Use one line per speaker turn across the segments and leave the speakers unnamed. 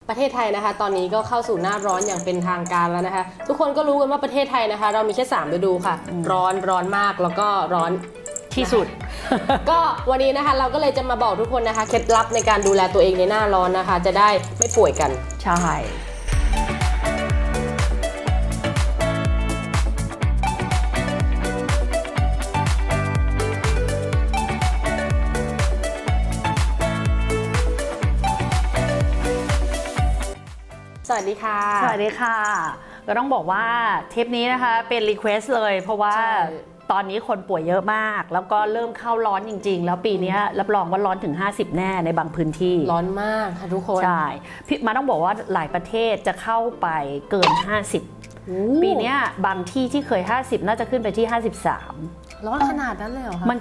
ประเทศไทยนะคะตอนนี้ก็เข้าสู่หน้าร้อนอย่างเป็นทางการแล้วนะคะทุกคนก็รู้กันว่าประเทศไทยนะคะเรามีแค่3ฤดูค่ะร้อนมากแล้วก็ร้อน
ที่สุด
ก็วันนี้นะคะเราก็เลยจะมาบอกทุกคนนะคะเคล็ดลับในการดูแลตัวเองในหน้าร้อนนะคะจะได้ไม่ป่วยกัน
ใช่
สวัสดีค่ะ
สวัสดีค่ะก็ต้องบอกว่าเทปนี้นะคะเป็นรีเควสต์เลยเพราะว่าตอนนี้คนป่วยเยอะมากแล้วก็เริ่มเข้าร้อนจริงๆแล้วปีนี้รับรองว่าร้อนถึง50แน่ในบางพื้นที่
ร้อนมากค่ะทุกคน
ใช่พี่มาต้องบอกว่าหลายประเทศจะเข้าไปเกิน50ปีนี้บางที่ที่เคย50น่าจะขึ้นไปที่53
ร้อนขนาดนั้นเลยเหรอคะ
มัน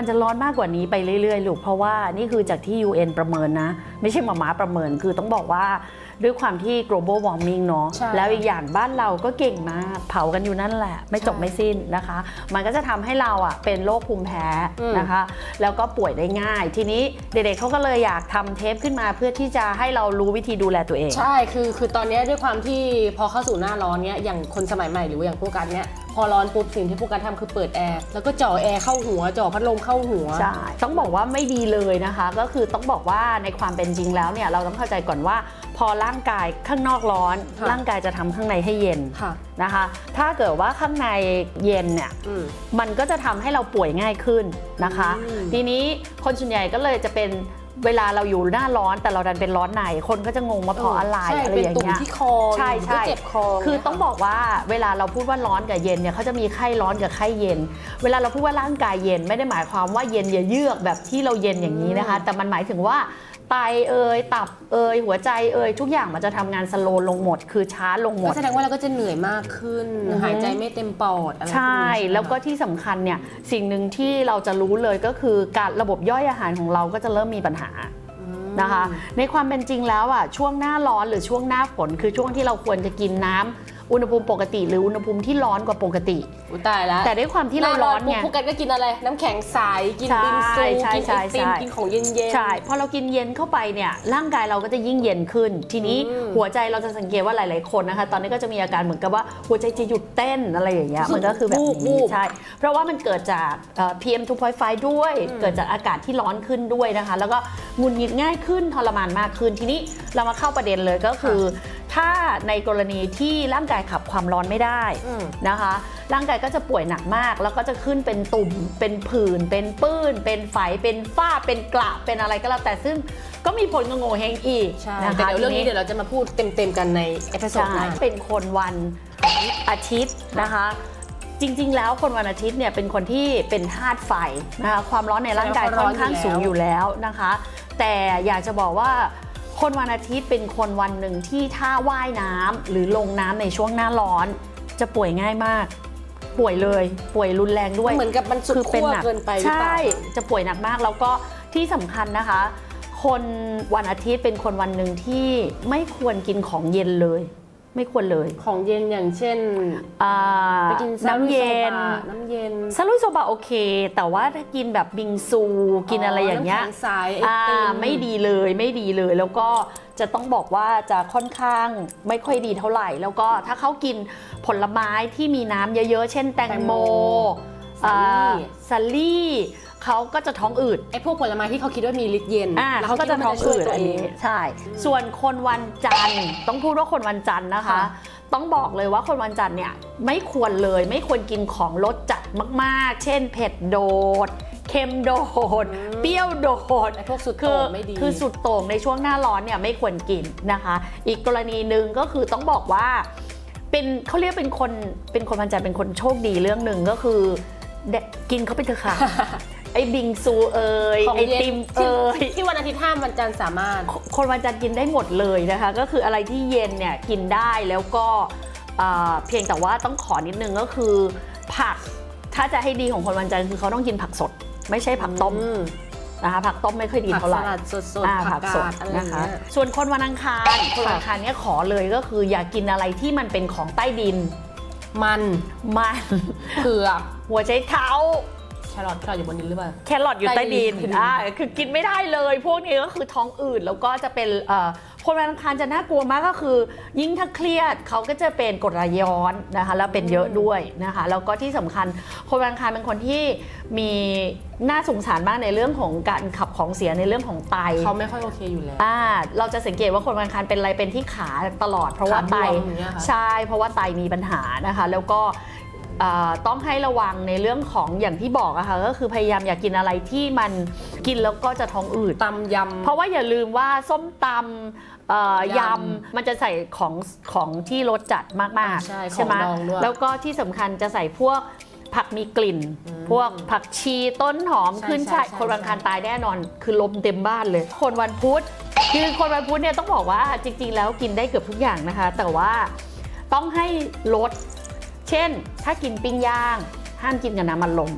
จะร้อนมากกว่านี้ไปเรื่อยๆลูกเพราะว่านี่คือจากที่ UN ประเมินนะไม่ใช่หม่าประเมินคือต้องบอกว่าด้วยความที่ global warming เนาะแล้วอีกอย่างบ้านเราก็เก่งมากเผากันอยู่นั่นแหละไม่จบไม่สิ้นนะคะมันก็จะทำให้เราอ่ะเป็นโรคภูมิแพ้นะคะแล้วก็ป่วยได้ง่ายทีนี้เด็กๆเขาก็เลยอยากทำเทปขึ้นมาเพื่อที่จะให้เรารู้วิธีดูแลตัวเอง
ใช่คือตอนนี้ด้วยความที่พอเข้าสู่หน้าร้อนเนี้ยอย่างคนสมัยใหม่หรือว่าอย่างพวกกันเนี้ยพอร้อนปุ๊บสิ่งที่พวกกันทำคือเปิดแอร์แล้วก็จ่อแอร์เข้าหัวจ่อพัดลมเข้าหัว
ใช่ต้องบอกว่าไม่ดีเลยนะคะก็คือต้องบอกว่าในความเป็นจริงแล้วเนี่ยเราต้องเข้าใจก่อนว่าพอร่างกายข้างนอกร้อนร่างกายจะทำข้างในให้เย็นนะคะถ้าเกิดว่าข้างในเย็นเนี่ยมันก็จะทำให้เราป่วยง่ายขึ้นนะคะทีนี้คนส่วนใหญ่ก็เลยจะเป็นเวลาเราอยู่หน้าร้อนแต่เราดันเป็นร้อนในคนก็จะงงว่าเพราะอะไรอะไรอย่างเงี้ย
ที่คอ
ใช่ใช่
เจ็บคอ
คือต้องบอกว่าเวลาเราพูดว่าร้อนกับเย็นเนี่ยเขาจะมีไข้ร้อนกับไข้เย็นเวลาเราพูดว่าร่างกายเย็นไม่ได้หมายความว่าเย็นเยือกแบบที่เราเย็นอย่างนี้นะคะแต่มันหมายถึงว่าไตตับหัวใจทุกอย่างมันจะทำงานสโลว์ลงหมดคือช้าลงหมด
ก็แสดงว่าเราก็จะเหนื่อยมากขึ้นหายใจไม่เต็มปอดอะไร
ใช่แล้วก็ที่สำคัญเนี่ยสิ่งหนึ่งที่เราจะรู้เลยก็คือการระบบย่อยอาหารของเราก็จะเริ่มมีปัญหานะคะในความเป็นจริงแล้วอ่ะช่วงหน้าร้อนหรือช่วงหน้าฝนคือช่วงที่เราควรจะกินน้ำอุณหภูมิปกติหรืออุณหภูมิที่ร้อนกว่าปกติ
ตายแล้ว
แต่ด้วยความที่เราร้อนไง
พวกกันก็กินอะไรน้ำแข็งใสกินบิงซูกินไอติมกินของเย็น
ๆใช่พอเรากินเย็นเข้าไปเนี่ยร่างกายเราก็จะยิ่งเย็นขึ้นทีนี้หัวใจเราจะสังเกตว่าหลายๆคนนะคะตอนนี้ก็จะมีอาการเหมือนกับว่าหัวใจจะหยุดเต้นอะไรอย่างเงี้ยมันก็คือแบบนี้ใช่เพราะว่ามันเกิดจากPM 2.5 ด้วยเกิดจากอากาศที่ร้อนขึ้นด้วยนะคะแล้วก็หงุดหงิดง่ายขึ้นทรมานมากขึ้นทีนี้เรามาเข้าประเด็นเลยก็คือถ้าในกรณีที่ร่างกายขับความร้อนไม่ได้นะคะร่างกายก็จะป่วยหนักมากแล้วก็จะขึ้นเป็นตุ่มเป็นผื่นเป็นปื้นเป็นไฝเป็นฝ้าเป็นกระเป็นอะไรก็แล้วแต่ซึ่งก็มีผลกับโง่เฮงอีก
นะคะแต่เรื่องนี้เดี๋ยวเราจะมาพูดเต็มๆกันในเอพิโซดหน้า
เป็นคนวันอาทิตย์นะคะจริงๆแล้วคนวันอาทิตย์เนี่ยเป็นคนที่เป็นธาตุไฟนะคะความร้อนในร่างกายค่อนข้างสูงอยู่แล้วนะคะแต่อยากจะบอกว่าคนวันอาทิตย์เป็นคนวันหนึ่งที่ถ้าว่ายน้ำหรือลงน้ำในช่วงหน้าร้อนจะป่วยง่ายมากป่วยเลยป่วยรุนแรงด้วย
เหมือนกับมันสุดขั้วเกินไป
ใช่จะป่วยหนักมากแล้วก็ที่สำคัญนะคะคนวันอาทิตย์เป็นคนวันหนึ่งที่ไม่ควรกินของเย็นเลยไม่ควรเลย
ของเย็นอย่างเช่น
น้ำเย็นซาลุยโซบะโอเคแต่ว่าถ้ากินแบบบิงซูกินอะไรอย่างเงี้ยไม่ดีเลยแล้วก็จะต้องบอกว่าจะค่อนข้างไม่ค่อยดีเท่าไหร่แล้วก็ถ้าเขากินผลไม้ที่มีน้ำเยอะๆเช่นแตงโมซัลลี่เขาก็จะท้องอืด
ไอ้พวกผลไม้ที่เขาคิดว่ามีฤทธิ์เย็น
แล้วเขาก็จะท้องอืดอันนี้ใช่ส่วนคนวันจันทร์ต้องพูดว่าคนวันจันทร์นะคะต้องบอกเลยว่าคนวันจันทร์เนี่ยไม่ควรเลยไม่ควรกินของรสจัดมากๆเช่นเผ็ดโดดเค็มโดดเปรี้ยวโดด
พวกสุดโต่งไม่ดี
คือสุดโต่งในช่วงหน้าร้อนเนี่ยไม่ควรกินนะคะอีกกรณีหนึ่งก็คือต้องบอกว่าเขาเรียกเป็นคนวันจันทร์เป็นคนโชคดีเรื่องหนึ่งก็คือกินเขาไปเถอะค่ะไอ้บิงซูไอติม
ที่วันอาทิตย์ห้ามวันจันทร์สามารถ
คนวันจันทร์กินได้หมดเลยนะคะก็คืออะไรที่เย็นเนี่ยกินได้แล้วก็เพียงแต่ว่าต้องขอนิดนึงก็คือผักถ้าจะให้ดีของคนวันจันทร์คือเขาต้องกินผักสดไม่ใช่ผักต้มนะคะผักต้มไม่ค่อยดีเท่าไหร่
ผักสด
ผักสดนะคะส่วนคนวันอังคารเนี่ยขอเลยก็คืออย่ากินอะไรที่มันเป็นของใต้ดิน
มัน
เผือกหัวใจเท้า
แครอทอยู่บนดินหรือเปล่า
แครอทอยู่ใต้ดินคือกินไม่ได้เลยพวกนี้ก็คือท้องอืดแล้วก็จะเป็น คนวันอังคารจะน่ากลัวมากก็คือ ยิ่งถ้าเครียดเขาก็จะเป็นกรดไหลย้อนนะคะแล้วเป็นเยอะด้วยนะคะแล้วก็ที่สำคัญคนวันอังคารเป็นคนที่มีน่าสงสารมากในเรื่องของการขับของเสียในเรื่องของไต
เขาไม่ค่อยโอเคอยู่แล้ว
เราจะสังเกตว่าคนวันอังคารเป็นอะไรเป็นที่ขาตลอดเพราะว่าไตใช่เพราะว่าไตมีปัญหานะคะแล้วก็ต้องให้ระวังในเรื่องของอย่างที่บอกอะค่ะก็คือพยายามอย่ากกินอะไรที่มันกินแล้วก็จะท้องอืด
ตำยำ
เพราะว่าอย่าลืมว่าส้มตำยำมันจะใส่ของที่รสจัดมากๆใช่ไหมแล้วก็ที่สำคัญจะใส่พวกผักมีกลิ่นพวกผักชีต้นหอมขึ้นช่ายคนวันอังคารตายแน่นอนคือลมเต็มบ้านเลยคนวันพุธคือคนวันพุธเนี่ยต้องบอกว่าจริงๆแล้วกินได้เกือบทุกอย่างนะคะแต่ว่าต้องให้ลดเช่นถ้ากินปิ้งย่างห้ามกินกับน้ำมันลม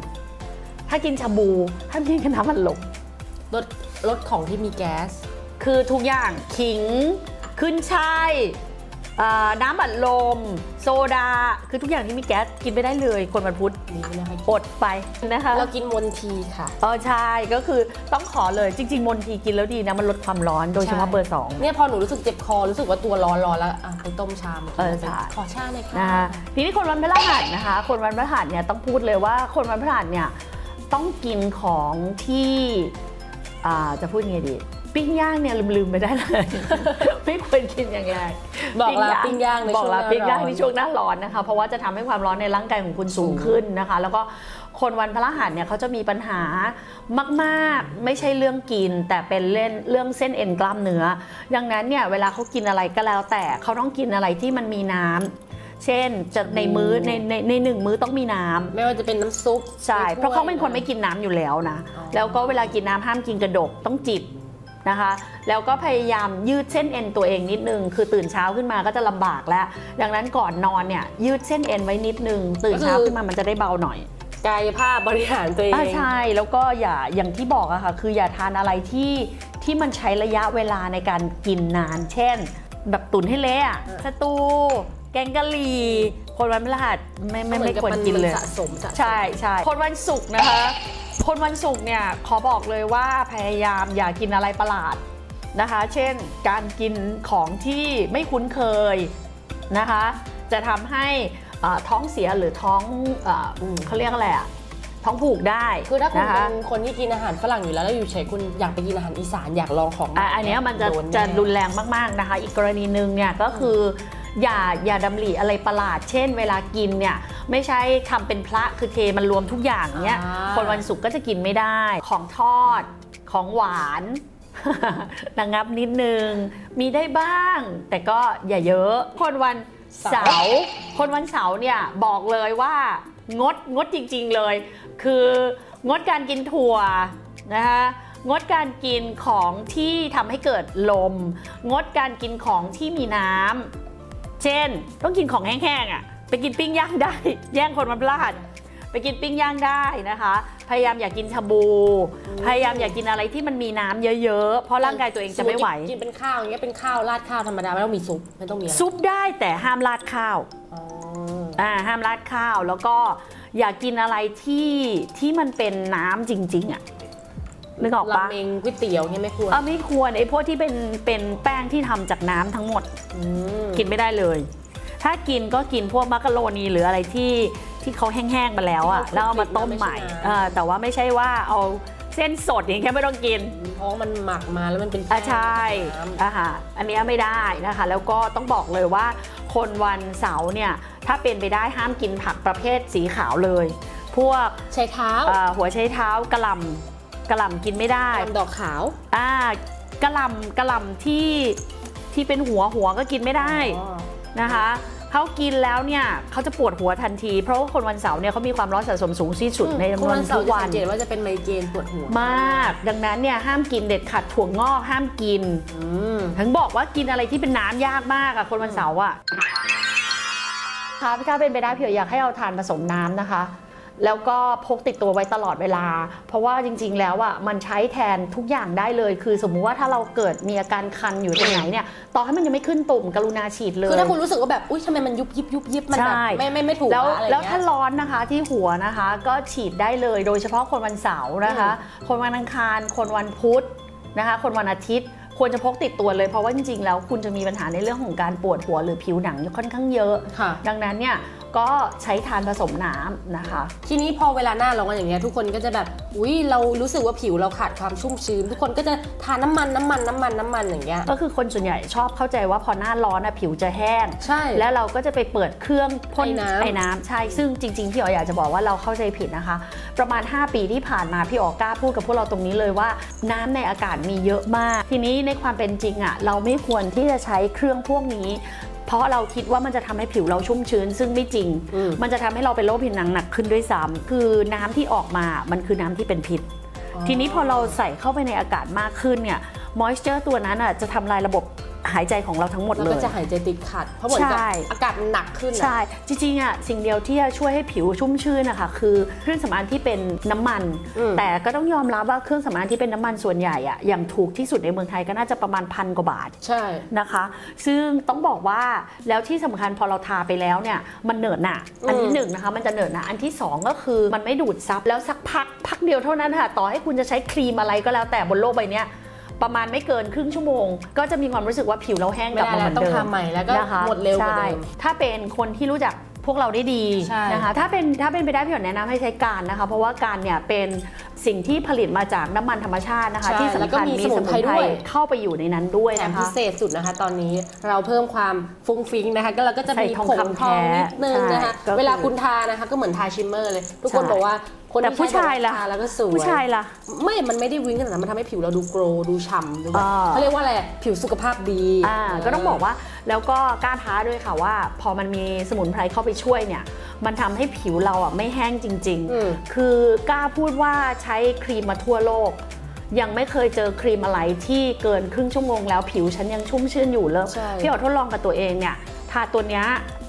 ถ้ากินชาบูห้ามกินกับน้ำมันลม
ลดของที่มีแก๊ส
คือทุกอย่างขิงขึ้นช่ายน้ำอัดลมโซดาคือทุกอย่างที่มีแก๊สกินไม่ได้เลยคนวันพุธอดไปนะคะ
เรากินมนทีค่ะ
ใช่ก็คือต้องขอเลยจริงๆมนทีกินแล้วดีนะมันลดความร้อนโดยเฉพาะเบอร์2
เนี่ยพอหนูรู้สึกเจ็บคอรู้สึกว่าตัวร้อนแล้วไปต้มชามขอชาเลยค่ะ
ทีนี้คนวันพฤหัสนะคะคนวันพฤหัสเนี่ยต้องพูดเลยว่าคนวันพฤหัสเนี่ยต้องกินของที่จะพูดยังไงดีปิ้งย่างเนี่ยลืมไปได้เลยไม่ควรกินอย่างไร
บอกลาปิ้งย่างในช่วงหน้าร้อน
ปิ้งย่างในช่วงหน้าร้อนนะคะเพราะว่าจะทำให้ความร้อนในร่างกายของคุณสูงขึ้นนะคะแล้วก็คนวันพฤหัสเนี่ยเขาจะมีปัญหามากๆไม่ใช่เรื่องกินแต่เป็นเรื่องเส้นเอ็นกล้ามเนื้อดังนั้นเนี่ยเวลาเขากินอะไรก็แล้วแต่เขาต้องกินอะไรที่มันมีน้ำเช่นจะในมื้อในหนึ่งมื้อต้องมีน้ำ
ไม่ว่าจะเป็นน้ำซุป
ใช่เพราะเขาเป็นคนไม่กินน้ำอยู่แล้วนะแล้วก็เวลากินน้ำห้ามกินกระดกต้องจิบนะคะแล้วก็พยายามยืดเส้นเอ็นตัวเองนิดนึงคือตื่นเช้าขึ้นมาก็จะลำบากแล้วดังนั้นก่อนนอนเนี่ยยืดเส้นเอ็นไว้นิดนึงตื่นเช้าขึ้นมามันจะได้เบาหน่อย
กายภาพบริหารตัวเอง
ใช่แล้วก็อย่างที่บอกอะค่ะคืออย่าทานอะไรที่มันใช้ระยะเวลาในการกินนานเช่นแบบตุ๋นให้เละสตูแกงกะหรี่คนวันพฤหัสไม่ควรกินเลย
สะสม
ใช่คนวันศุกร์นะคะคนวันศุกร์เนี่ยขอบอกเลยว่าพยายามอย่ากินอะไรประหลาดนะคะเช่นการกินของที่ไม่คุ้นเคยนะคะจะทำให้ท้องเสียหรือท้องเขาเรียกอะไรอะท้องผูกได้
คือถ้าคุณเป็นคนที่กินอาหารฝรั่งอยู่แล้วอยู่เฉยคุณอยากไปกินอาหารอีสานอยากลองของ
อันนี้มันจะรุนแรงมากๆนะคะอีกกรณีหนึ่งเนี่ยก็คืออย่าดำริอะไรประหลาดเช่นเวลากินเนี่ยไม่ใช่ทำเป็นพระคือเทมันรวมทุกอย่างเนี่ยคนวันศุกร์ก็จะกินไม่ได้ของทอดของหวานระงับนิดนึงมีได้บ้างแต่ก็อย่าเยอะคนวันเสาร์เนี่ยบอกเลยว่างดจริงๆเลยคืองดการกินถั่วนะคะงดการกินของที่ทำให้เกิดลมงดการกินของที่มีน้ำเช่นต้องกินของแห้งๆอ่ะไปกินปิ้งย่างได้แย่งคนมาพลาดไปกินปิ้งย่างได้นะคะพยายามอย่ากินชาบูพยายามอย่ากินอะไรที่มันมีน้ำเยอะๆเพราะร่างกายตัวเองจะไม่ไหว
กินเป็นข้าวอย่างเงี้ยเป็นข้าวราดข้าวธรรมดาไม่ต้องมีซุปไม่ต้องมี
ซุปได้แต่ห้ามราดข้าวห้ามราดข้าวแล้วก็อย่ากินอะไรที่มันเป็นน้ำจริงๆอ่ะนึกออกปะ
ราเมงก๋วยเตี๋ยวเนี่ยไม่ควร
ไม่ควรไอ้พวกที่เป็นแป้งที่ทำจากน้ำทั้งหมดกินไม่ได้เลยถ้ากินก็กินพวกมักกะโรนีหรืออะไรที่เขาแห้งๆมาแล้วอ่ะแล้วเอามาต้มใหม่แต่ว่าไม่ใช่ว่าเอาเส้นสดอย่างแค่ไม่ต้องกิน
เพราะมันหมักมาแล้วมันเป็น
ใช่อันนี้ไม่ได้นะคะแล้วก็ต้องบอกเลยว่าคนวันเสาร์เนี่ยถ้าเป็นไปได้ห้ามกินผักประเภทสีขาวเลยพวก
ไชเท้า
หัวไชเท้ากะหล่ำกินไม่ได้
ดอกขาว
กะหล่ำที่เป็นหัวก็กินไม่ได้นะคะเขากินแล้วเนี่ยเขาจะปวดหัวทันทีเพราะว่าคนวันเสาร์เนี่ยเขามีความร้อนสะสมสูงที่สุดในวันทุกวัน
สังเกตว่าจะเป็นไมเกรนปวดหัว
มากดังนั้นเนี่ยห้ามกินเด็ดขาดถั่วงอกห้ามกินถึงบอกว่ากินอะไรที่เป็นน้ำยากมากอะคนวันเสาร์อะถ้าเป็นไปได้เผื่ออยากให้เอาทานผสมน้ำนะคะแล้วก็พกติดตัวไว้ตลอดเวลาเพราะว่าจริงๆแล้วอ่ะมันใช้แทนทุกอย่างได้เลยคือสมมุติว่าถ้าเราเกิดมีอาการคันอยู่ตรงไหนเนี่ยต่อให้มันยังไม่ขึ้นตุ่มกรุณาฉีดเลย
คือถ้าคุณรู้สึกว่าแบบอุ้ยทำไมมันยุบยิบมันแบบไม่ถูก
แล้วถ้าร้อนนะคะที่หัวนะคะก็ฉีดได้เลยโดยเฉพาะคนวันเสาร์นะคะคนวันอังคารคนวันพุธนะคะคนวันอาทิตย์ ควรจะพกติดตัวเลยเพราะว่าจริงๆแล้วคุณจะมีปัญหาในเรื่องของการปวดหัวหรือผิวหนังค่อนข้างเยอะดังนั้นเนี่ยก็ใช้ทานผสมน้ำนะคะ
ทีนี้พอเวลาหน้าร้อนอย่างเงี้ยทุกคนก็จะแบบอุ๊ยเรารู้สึกว่าผิวเราขาดความชุ่มชื้นทุกคนก็จะทาน้ำมันอย่างเงี้ย
ก็คือคนส่วนใหญ่ชอบเข้าใจว่าพอหน้าร้อนผิวจะแห้ง
ใช่
แล้วเราก็จะไปเปิดเครื่องพ่นไอ้น้ำใช่ซึ่งจริงๆพี่อ๋ออยากจะบอกว่าเราเข้าใจผิดนะคะประมาณ5 ปีที่ผ่านมาพี่อ๋อกล้าพูดกับพวกเราตรงนี้เลยว่าน้ำในอากาศมีเยอะมากทีนี้ในความเป็นจริงเราไม่ควรที่จะใช้เครื่องพวกนี้เพราะเราคิดว่ามันจะทำให้ผิวเราชุ่มชื้นซึ่งไม่จริงมันจะทำให้เราเป็นโรคผิวหนังหนักขึ้นด้วยซ้ำคือน้ำที่ออกมามันคือน้ำที่เป็นพิษทีนี้พอเราใส่เข้าไปในอากาศมากขึ้นเนี่ยมอยส์เจอร์ตัวนั้นจะทำลายระบบหายใจของเราทั้งหมดเลย
แล้วก็จะหายใจติดขัดเพราะเหมือนกับอากาศมันหนักขึ้น
ใช่จริงๆสิ่งเดียวที่จะช่วยให้ผิวชุ่มชื่นนะคะคือเครื่องสำอางที่เป็นน้ำมันแต่ก็ต้องยอมรับว่าเครื่องสำอางที่เป็นน้ำมันส่วนใหญ่อย่างถูกที่สุดในเมืองไทยก็น่าจะประมาณ1,000 กว่าบาท
ใช่
นะคะซึ่งต้องบอกว่าแล้วที่สำคัญพอเราทาไปแล้วเนี่ยมันเหนอะหนะอันที่1นะคะมันจะเหนอะหนะอันที่2ก็คือมันไม่ดูดซับแล้วสักพักเดียวเท่านั้นค่ะต่อให้คุณจะใช้ครีมอะไรก็แล้วแต่บนโลกใบนี้ประมาณไม่เกินครึ่งชั่วโมงก็จะมีความรู้สึกว่าผิวเราแห้งกลับมาเหมือนเดิม
ต้องทำใหม่แล้วก็หมดเร็วกว่าเดิม
ถ้าเป็นคนที่รู้จักพวกเราได้ดีนะคะถ้าเป็นไปได้พี่หยดแนะนำให้ใช้การนะคะเพราะว่าการเนี่ยเป็นสิ่งที่ผลิตมาจากน้ำมันธรรมชาตินะคะที่สำคัญมีสมุนไพรเข้าไปอยู่ในนั้นด้วยนะคะ
พิเศษสุดนะคะตอนนี้เราเพิ่มความฟุ้งฟิ้งนะคะก็เราก็จะมีผงทองนิดนึงนะคะเวลาคุณทานะคะก็เหมือนทาชิมเมอร์เลยทุกคนบอกว่า
แต่ผู้ชายล่ะ
แล้วก็สวย
ผู้ชายล่ะ
มันไม่ได้วิ้งขนาดนั้นมันทำให้ผิวเราดูโกลดูฉ่ำดูแบบเขาเรียกว่าอะไรผิวสุขภาพดี
ก็ต้องบอกว่าแล้วก็กล้าท้าด้วยค่ะว่าพอมันมีสมุนไพรเข้าไปช่วยเนี่ยมันทำให้ผิวเราไม่แห้งจริงๆคือกล้าพูดว่าใช้ครีมมาทั่วโลกยังไม่เคยเจอครีมอะไรที่เกินครึ่งชั่วโมงแล้วผิวฉันยังชุ่มชื่นอยู่เลยพี่อ๋อทดลองกับตัวเองเนี่ยทาตัวเนี้ย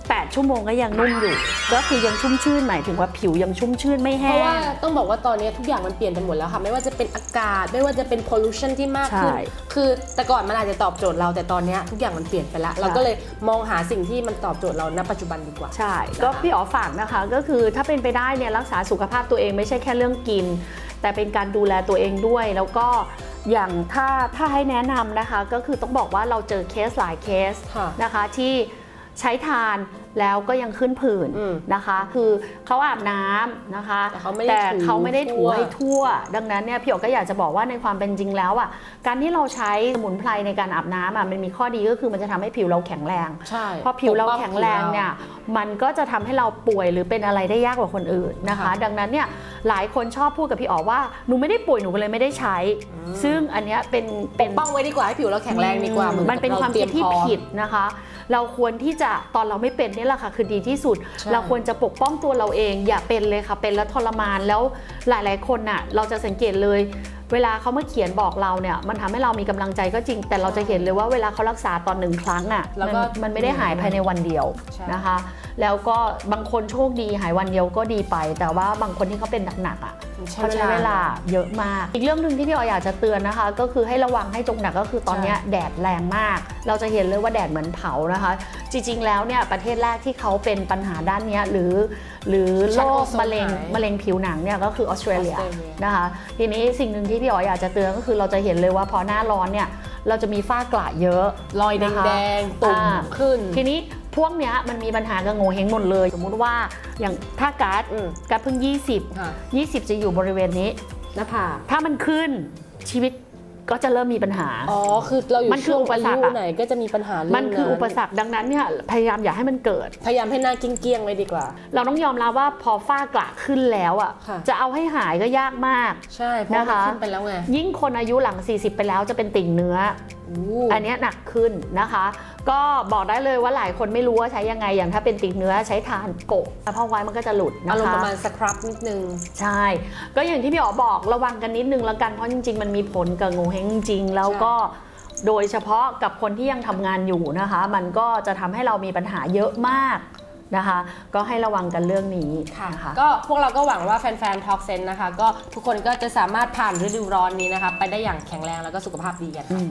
8 ชั่วโมงก็ยังนุ่มอยู่ก็คือยังชุ่มชื่นหมายถึงว่าผิวยังชุ่มชื่นไม่แห้ง
เพราะว่าต้องบอกว่าตอนนี้ทุกอย่างมันเปลี่ยนไปหมดแล้วค่ะไม่ว่าจะเป็นอากาศไม่ว่าจะเป็น pollution ที่มากขึ้นคือแต่ก่อนมันอาจจะตอบโจทย์เราแต่ตอนนี้ทุกอย่างมันเปลี่ยนไปแล้วเราก็เลยมองหาสิ่งที่มันตอบโจทย์เราณปัจจุบันดีกว่า
ใช่ก็พี่อ๋อฝากนะคะก็คือถ้าเป็นไปได้เนี่ยรักษาสุขภาพตัวเองไม่ใช่แค่เรื่องกินแต่เป็นการดูแลตัวเองด้วยแล้วก็อย่างถ้าให้แนะนำนะคะก็คือต้องบอกว่าเราเจอเคสหลายเคสนะคะที่ใช้ทานแล้วก็ยังขึ้นผื่นนะคะคือเขาอาบน้ำนะคะแต่เขาไม่ได้ถูให้ทั่วดังนั้นเนี่ยพี่อ๋อก็อยากจะบอกว่าในความเป็นจริงแล้วการที่เราใช้สมุนไพรในการอาบน้ำมันมีข้อดีก็คือมันจะทำให้ผิวเราแข็งแรงพอผิวเราแข็งแรงเนี่ยมันก็จะทำให้เราป่วยหรือเป็นอะไรได้ยากกว่าคนอื่นนะคะดังนั้นเนี่ยหลายคนชอบพูดกับพี่อ๋อว่าหนูไม่ได้ป่วยหนูเลยไม่ได้ใช้ซึ่งอันนี้เป็น
ป้องไว้ดีกว่าให้ผิวเราแข็งแรงดีกว่า
มันเป็นความคิดที่ผิดนะคะเราควรที่จะตอนเราไม่เป็นนี่แหละค่ะคือดีที่สุดเราควรจะปกป้องตัวเราเองอย่าเป็นเลยค่ะเป็นแล้วทรมานแล้วหลายๆคนน่ะเราจะสังเกตเลยเวลาเขามาเขียนบอกเราเนี่ยมันทำให้เรามีกำลังใจก็จริงแต่เราจะเห็นเลยว่าเวลาเขารักษาตอน1 ครั้งมันไม่ได้หายภายในวันเดียวนะคะแล้วก็บางคนโชคดีหายวันเดียวก็ดีไปแต่ว่าบางคนที่เขาเป็นหนักเขาใช้เวลาเยอะมากอีกเรื่องนึงที่พี่อ๋ออยากจะเตือนนะคะก็คือให้ระวังให้จงหนักก็คือตอนนี้แดดแรงมากเราจะเห็นเลยว่าแดดเหมือนเผานะคะจริงๆแล้วเนี่ยประเทศแรกที่เขาเป็นปัญหาด้านนี้หรือโรคมะเร็งผิวหนังเนี่ยก็คือออสเตรเลียนะคะทีนี้สิ่งหนึ่งที่พี่อ๋ออยากจะเตือนก็คือเราจะเห็นเลยว่าพอหน้าร้อนเนี่ยเราจะมีฝ้ากระเยอะ
รอยแดงๆตุ่มขึ้น
ทีนี้พวกเนี้ยมันมีปัญหากับโง่เฮงหมดเลยสมมุติว่าอย่างถ้าการ์ดเพิ่ง20จะอยู่บริเวณนี้
หน้าผาก
ถ้ามันขึ้นชีวิตก็จะเริ่มมีปัญหา
คือเราอยู่ช่วงอายุไหนก็จะมีปัญหา
มันคืออุปสรรคดังนั้นเนี่ยพยายามอย่าให้มันเกิด
พยายามให้หน้าเกี้ยงๆไว้ดีกว่า
เราต้องยอมรับว่าพอฝ้ากระขึ้นแล้วจะเอาให้หายก็ยากมาก
ใช่เพราะมันขึ้นไปแล้วไง
ยิ่งคนอายุหลัง40ไปแล้วจะเป็นติ่งเนื้ออันนี้หนักขึ้นนะคะก็บอกได้เลยว่าหลายคนไม่รู้ว่าใช้ยังไงอย่างถ้าเป็นติ่งเนื้อใช้ทานโกะพอไว้มันก็จะหลุดนะคะ
อารมณ์ประมาณสครับนิดนึง
ใช่ก็อย่างที่พี่อ๋อบอกระวังกันนิดนึงแล้วกันเพราะจริงๆมันมีผลกับโงเห้งจริงแล้วก็โดยเฉพาะกับคนที่ยังทำงานอยู่นะคะมันก็จะทำให้เรามีปัญหาเยอะมากนะคะก็ให้ระวังกันเรื่องนี้
ค่ะก็พวกเราก็หวังว่าแฟนๆ Talk Sense นะคะก็ทุกคนก็จะสามารถผ่านฤดูร้อนนี้นะคะไปได้อย่างแข็งแรงแล้วก็สุขภาพดีกันค่ะ